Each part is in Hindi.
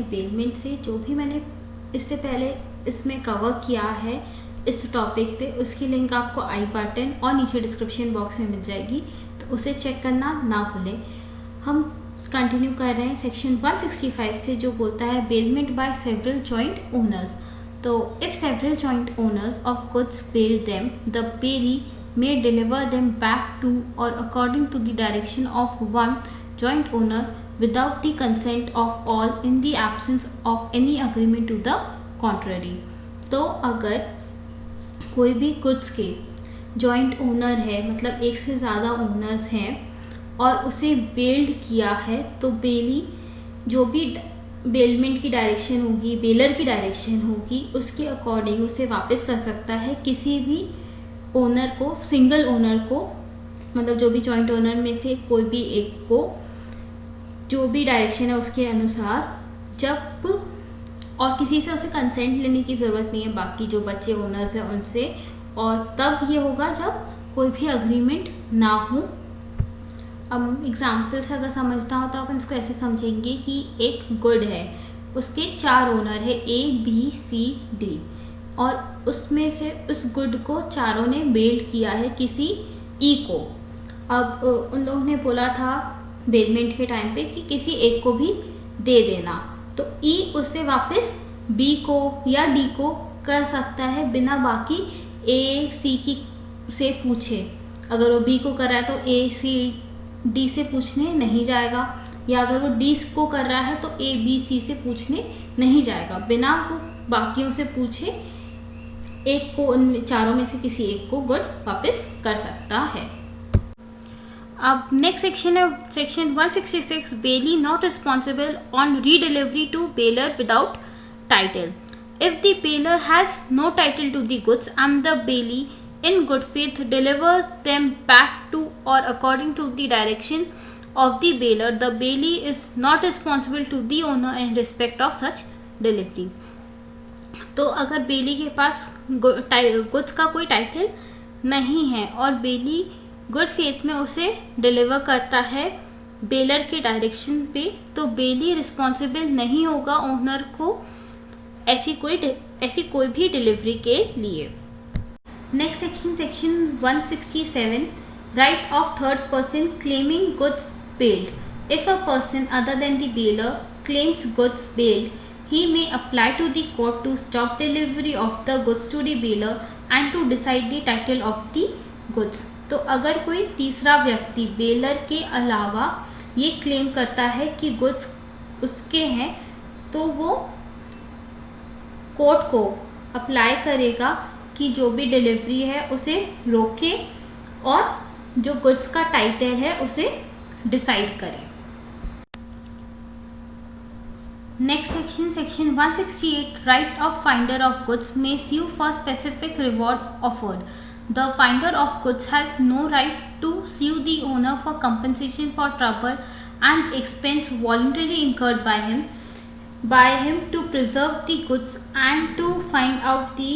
बेलमेंट से जो भी मैंने इससे पहले इसमें कवर किया है इस टॉपिक पे, उसकी लिंक आपको आई बटन और नीचे डिस्क्रिप्शन बॉक्स में मिल जाएगी, तो उसे चेक करना ना भूलें। हम कंटिन्यू कर रहे हैं सेक्शन 165 से, जो बोलता है bailment by several joint owners. तो if several joint owners of goods bail them, the bailee may deliver them back to or according to the direction of one joint owner without the consent of all in the absence of any agreement to the contrary। तो अगर कोई भी गुड्स के जॉइंट ओनर है, मतलब एक से ज़्यादा ओनर्स हैं और उसे बेल्ड किया है, तो बेली जो भी बेलमेंट की डायरेक्शन होगी, बेलर की डायरेक्शन होगी, उसके अकॉर्डिंग उसे वापस कर सकता है किसी भी ओनर को, सिंगल ओनर को, मतलब जो भी जॉइंट ओनर में से कोई भी एक को जो भी डायरेक्शन है उसके अनुसार, जब और किसी से उसे कंसेंट लेने की ज़रूरत नहीं है बाकी जो बच्चे ओनर्स हैं उनसे, और तब ये होगा जब कोई भी अग्रीमेंट ना हो। अब एग्जाम्पल से अगर समझना हो तो अपन इसको ऐसे समझेंगे कि एक गुड है, उसके 4 ओनर है A B C D, और उसमें से उस गुड को चारों ने बेल्ड किया है किसी ई को। अब उन लोगों ने बोला था बेलमेंट के टाइम पे कि किसी एक को भी दे देना, तो ई उसे वापस बी को या डी को कर सकता है बिना बाकी ए सी की से पूछे। अगर वो बी को कर रहा है तो ए सी डी से पूछने नहीं जाएगा, या अगर वो डी को कर रहा है तो ए बी सी से पूछने नहीं जाएगा, बिना वो बाकियों से पूछे एक को, उन चारों में से किसी एक को गुड वापस कर सकता है। अब नेक्स्ट सेक्शन है section 166, bailee not responsible on redelivery to bailor without title. If the bailor has no title to the goods and the bailee in good faith delivers them back to or according to the direction of the baler, the bailey is not responsible to the owner in respect of such delivery। तो अगर बेली के पास गुड्स का कोई टाइटल नहीं है और बेली गुड फेथ में उसे डिलीवर करता है बेलर के डायरेक्शन पे, तो बेली रिस्पॉन्सिबल नहीं होगा ओनर को ऐसी कोई भी डिलीवरी के लिए। Next section, section 167, right of third person claiming goods bailed. If a person other than the bailor claims goods bailed, he may apply to the court to stop delivery of the goods to the baler and to decide the title of the goods। तो अगर कोई तीसरा व्यक्ति बेलर के अलावा ये क्लेम करता है कि गुड्स उसके हैं, तो वो कोर्ट को अप्लाई करेगा कि जो भी डिलीवरी है उसे रोके और जो गुड्स का टाइटल है उसे डिसाइड करे। Next section, section 168, right of finder of goods may sue for specific reward offered। The finder of goods has no right to sue the owner for compensation for trouble and expense voluntarily incurred by him to preserve the goods and to find out the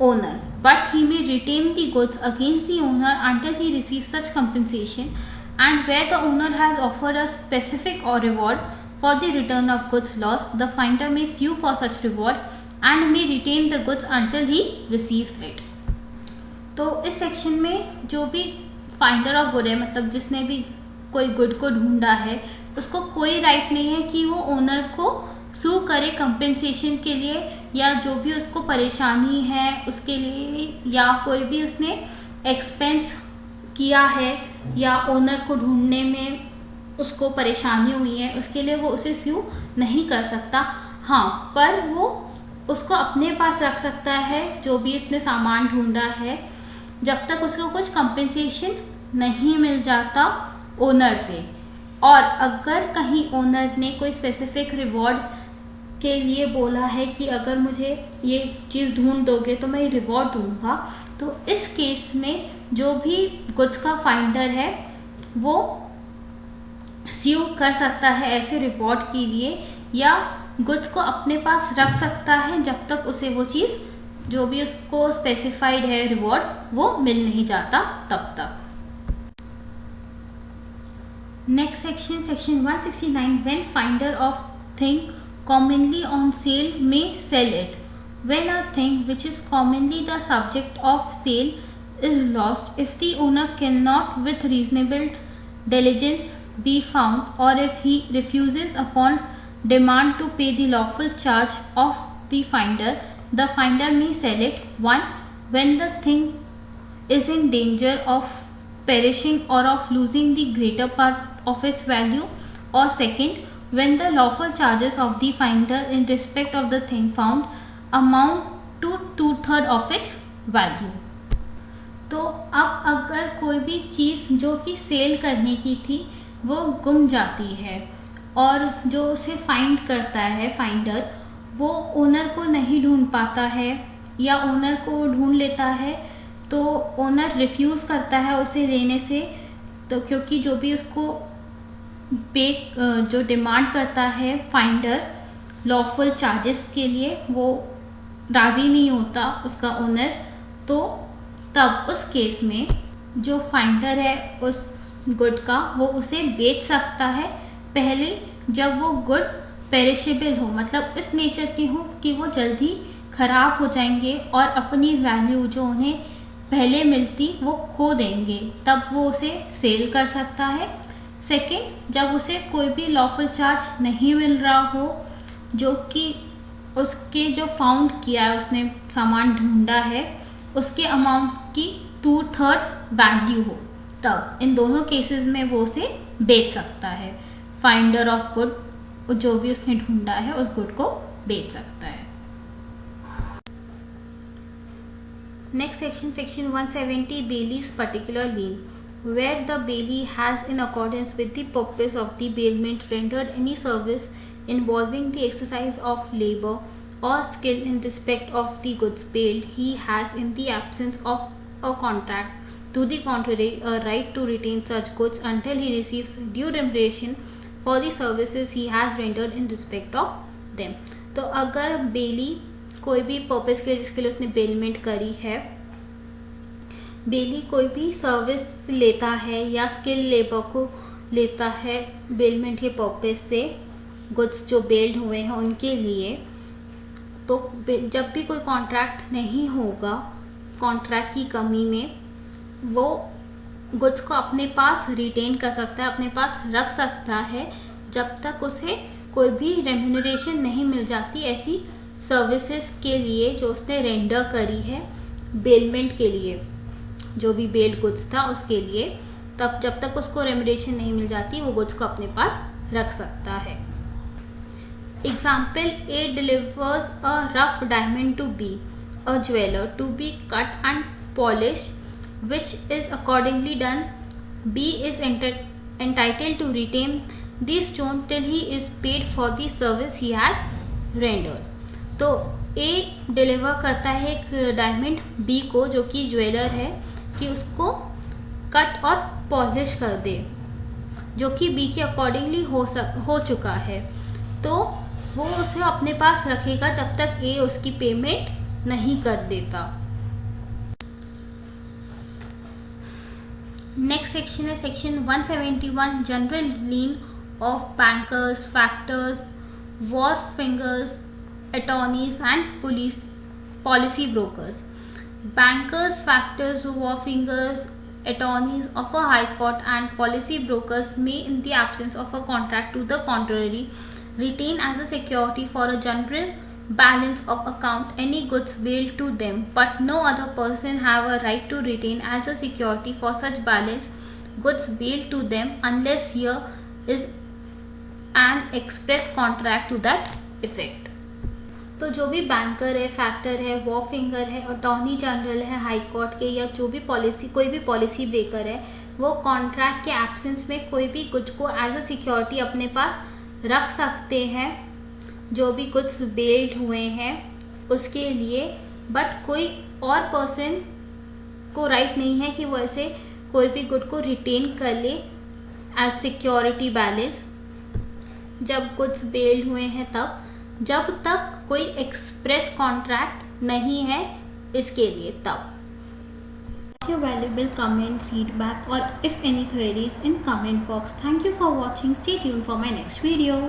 owner, but he may retain the goods against the owner until he receives such compensation, and where the owner has offered a specific or reward for the return of goods lost, the finder may sue for such reward and may retain the goods until he receives it। तो इस सेक्शन में जो भी फाइंडर ऑफ गुड है, मतलब जिसने भी कोई गुड को ढूंढा है, उसको कोई राइट नहीं है कि वो ओनर को सू करे कंपेंसेशन के लिए, या जो भी उसको परेशानी है उसके लिए, या कोई भी उसने एक्सपेंस किया है या ओनर को ढूंढने में उसको परेशानी हुई है उसके लिए वो उसे स्यू नहीं कर सकता। हाँ, पर वो उसको अपने पास रख सकता है जो भी उसने सामान ढूंढा है, जब तक उसको कुछ कंपेंसेशन नहीं मिल जाता ओनर से। और अगर कहीं ओनर ने कोई स्पेसिफिक रिवॉर्ड के लिए बोला है कि अगर मुझे ये चीज़ ढूंढ दोगे तो मैं रिवॉर्ड दूंगा, तो इस केस में जो भी गुड्स का फाइंडर है वो स्यू कर सकता है ऐसे रिवॉर्ड के लिए, या गुड्स को अपने पास रख सकता है जब तक उसे वो चीज़ जो भी उसको स्पेसिफाइड है रिवॉर्ड वो मिल नहीं जाता तब तक। Next section, section 169, when finder of thing commonly on sale may sell it. When a thing which is commonly the subject of sale is lost, if the owner cannot with reasonable diligence be found, or if he refuses upon demand to pay the lawful charge of the finder may sell it. 1. When the thing is in danger of perishing or of losing the greater part of its value, or 2nd, when the lawful charges of the finder in respect of the thing found amount to 2/3 of its value. तो अब अगर कोई भी चीज़ जो कि सेल करने की थी वो गुम जाती है और जो उसे फाइंड करता है फाइंडर, वो ओनर को नहीं ढूंढ पाता है या ओनर को ढूंढ लेता है, तो ओनर रिफ्यूज़ करता है उसे लेने से, तो क्योंकि जो भी उसको पे जो डिमांड करता है फाइंडर लॉफुल चार्जेस के लिए, वो राज़ी नहीं होता उसका ओनर, तो तब उस केस में जो फाइंडर है उस गुड का वो उसे बेच सकता है, पहले जब वो गुड पेरिशेबल हो, मतलब इस नेचर के हो कि वो जल्दी ख़राब हो जाएंगे और अपनी वैल्यू जो उन्हें पहले मिलती वो खो देंगे, तब वो उसे सेल कर सकता है। 2nd, जब उसे कोई भी लॉफुल चार्ज नहीं मिल रहा हो, जो कि उसके जो फाउंड किया है, उसने सामान ढूंढा है, उसके अमाउंट की 2/3 वैल्यू हो, तब इन दोनों केसेस में वो उसे बेच सकता है। फाइंडर ऑफ गुड जो भी उसने ढूंढा है उस गुड को बेच सकता है। Next section 170 bailee's particular lien, where the bailee has in accordance with the purpose of the bailment rendered any service involving the exercise of labor or skill in respect of the goods bailed, he has, in the absence of a contract to the contrary, a right to retain such goods until he receives due remuneration for the services he has rendered in respect of them. तो अगर बेली कोई भी पर्पस के लिए जिसके लिए उसने बेलमेंट करी है, बेली कोई भी सर्विस लेता है या स्किल लेबर को लेता है बेलमेंट के पर्पस से, गुड्स जो बेल्ड हुए हैं उनके लिए, तो जब भी कोई कॉन्ट्रैक्ट नहीं होगा, कॉन्ट्रैक्ट की कमी में वो गुड्स को अपने पास रिटेन कर सकता है, अपने पास रख सकता है, जब तक उसे कोई भी रेम्यूनरेशन नहीं मिल जाती ऐसी सर्विसेज के लिए जो उसने रेंडर करी है बेलमेंट के लिए, जो भी बेल्ड गुड्स था उसके लिए, तब जब तक उसको रेम्यूनरेशन नहीं मिल जाती वो गुड्स को अपने पास रख सकता है। Example, A delivers a rough diamond to B, a jeweler, to be cut and polished, which is accordingly done. B is entitled to retain the stone till he is paid for the service he has rendered. तो A डिलीवर करता है एक डायमंड B को, जो कि ज्वेलर है, कि उसको कट और पॉलिश कर दे, जो कि B के अकॉर्डिंगली हो चुका है, तो वो उसे अपने पास रखेगा जब तक ए उसकी पेमेंट नहीं कर देता। नेक्स्ट सेक्शन है section 171 general lean of bankers, factors, war fingers, attorneys and policy brokers. Bankers, factors, war fingers, attorneys of a high court and policy brokers may, in the absence of a contract to the contrary, retain as a security for a general balance of account any goods billed to them, but no other person have a right to retain as a security for such balance goods billed to them unless here is an express contract to that effect. तो जो भी बैंकर है, फैक्टर है, वॉर फिंगर है, अटॉर्नी जनरल है हाई कोर्ट के, या जो भी कोई भी पॉलिसी ब्रेकर है, वो कॉन्ट्रैक्ट के एब्सेंस में कोई भी गुड्स को एज अ सिक्योरिटी अपने पास रख सकते हैं, जो भी गुड्स बेल्ड हुए हैं उसके लिए, बट कोई और पर्सन को राइट नहीं है कि वो ऐसे कोई भी गुड को रिटेन कर ले एज सिक्योरिटी बैलेंस जब गुड्स बेल्ड हुए हैं, तब जब तक कोई एक्सप्रेस कॉन्ट्रैक्ट नहीं है इसके लिए, तब। Your valuable comment, feedback or if any queries in comment box. Thank you for watching. Stay tuned for my next video.